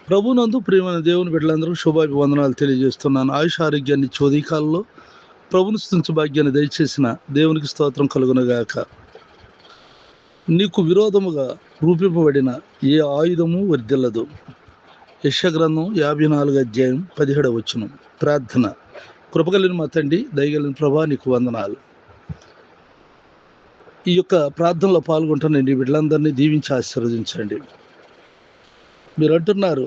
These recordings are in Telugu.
ప్రభునందు ప్రియమైన దేవుని బిడ్డలందరూ శుభాభివందనాలు తెలియజేస్తున్నాను. ఆయుష ఆరోగ్యాన్ని ఇచ్చే ఉదయకాలంలో ప్రభుని స్తుతించు భాగ్యాన్ని దయచేసిన దేవునికి స్తోత్రం కలుగునగాక. నీకు విరోధముగా రూపింపబడిన ఏ ఆయుధము వర్ధిల్లదు. యెషయా గ్రంథం 54:17 ప్రార్థన. కృపగలిగిన మా తండ్రి, దయగలిగిన ప్రభా, నీకు వందనాలు. ఈ యొక్క ప్రార్థనలో పాల్గొంటున్న నీ బిడ్డలందరినీ దీవించి ఆశీర్వదించండి. మీరు అంటున్నారు,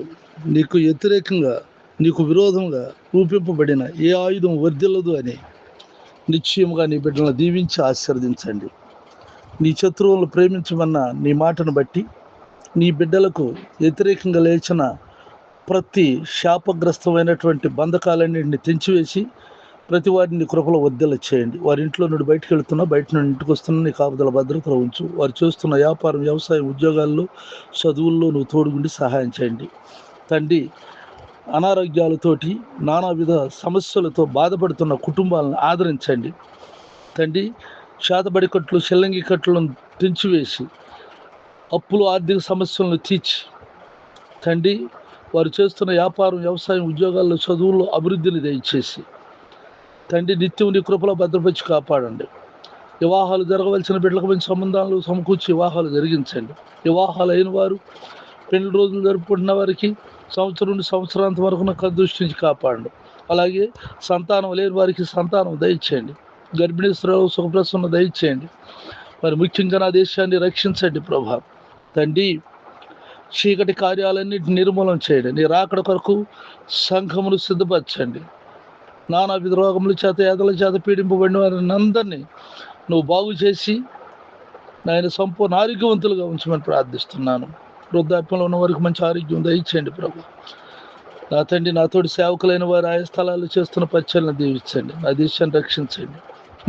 నీకు వ్యతిరేకంగా, నీకు విరోధంగా రూపింపబడిన ఏ ఆయుధం వర్ధిల్లదు అని. నిశ్చయముగా నీ బిడ్డలను దీవించి ఆశీర్వదించండి. నీ శత్రువులను ప్రేమించమన్న నీ మాటను బట్టి నీ బిడ్డలకు వ్యతిరేకంగా లేచిన ప్రతి శాపగ్రస్తమైనటువంటి బంధకాలన్నింటినీ తెంచివేసి ప్రతి వారిని కృపలో వర్ధిల్ల చేయండి. వారి ఇంట్లో నుండి బయటకు వెళుతున్నా, బయట నుండి ఇంటికి వస్తున్నా నీ కాపుదల భద్రతలో ఉంచు. వారు చేస్తున్న వ్యాపారం, వ్యవసాయం, ఉద్యోగాల్లో, చదువుల్లో నువ్వు తోడుగుండి సహాయం చేయండి. తండ్రి, అనారోగ్యాలతోటి నానావిధ సమస్యలతో బాధపడుతున్న కుటుంబాలను ఆదరించండి. తండ్రి, చేతబడి కట్లు, షెల్లంగి కట్లను తెంచివేసి అప్పులు, ఆర్థిక సమస్యలను తీర్చి తండ్రి, వారు చేస్తున్న వ్యాపారం, వ్యవసాయం, ఉద్యోగాల్లో, చదువుల్లో అభివృద్ధిని దయచేసి తండ్రి నిత్యం నీ కృపలో భద్రపరిచి కాపాడండి. వివాహాలు జరగవలసిన బిడ్డలకు మంచి సంబంధాలు సమకూర్చి వివాహాలు జరిగించండి. వివాహాలు అయిన వారు, పెళ్లి రోజులు జరుపుకుంటున్న వారికి సంవత్సరం నుండి సంవత్సరాంత వరకు నాకు దృష్టించి కాపాడండి. అలాగే సంతానం లేని వారికి సంతానం దయచేయండి. గర్భిణీ స్త్రీలకు సుఖప్రసన్న దయచేయండి. మరి ముఖ్యంగా నా దేశాన్ని రక్షించండి ప్రభా. తండ్రి, చీకటి కార్యాలన్నింటినీ నిర్మూలన చేయండి. నీ రాకడ కొరకు సంఘమును సిద్ధపరచండి. నానా విధ రోగముల చేత, యాదల చేత పీడింపబడిన వారిని అందరినీ నువ్వు బాగు చేసి నాయన సంపూర్ణ ఆరోగ్యవంతులుగా ఉంచమని ప్రార్థిస్తున్నాను. వృద్ధాప్యంలో ఉన్న వారికి మంచి ఆరోగ్యం దయచేయండి ప్రభు. నా తండ్రి, నాతోటి సేవకులైన వారు ఆయా స్థలాల్లో చేస్తున్న పరిచయలను దీవించండి. నా దేశాన్ని రక్షించండి.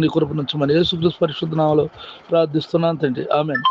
నీ కృప నుంచి మన యేసుక్రీస్తు పరిశుద్ధ నామములో ప్రార్థిస్తున్నాను తండ్రి, ఆమేన్.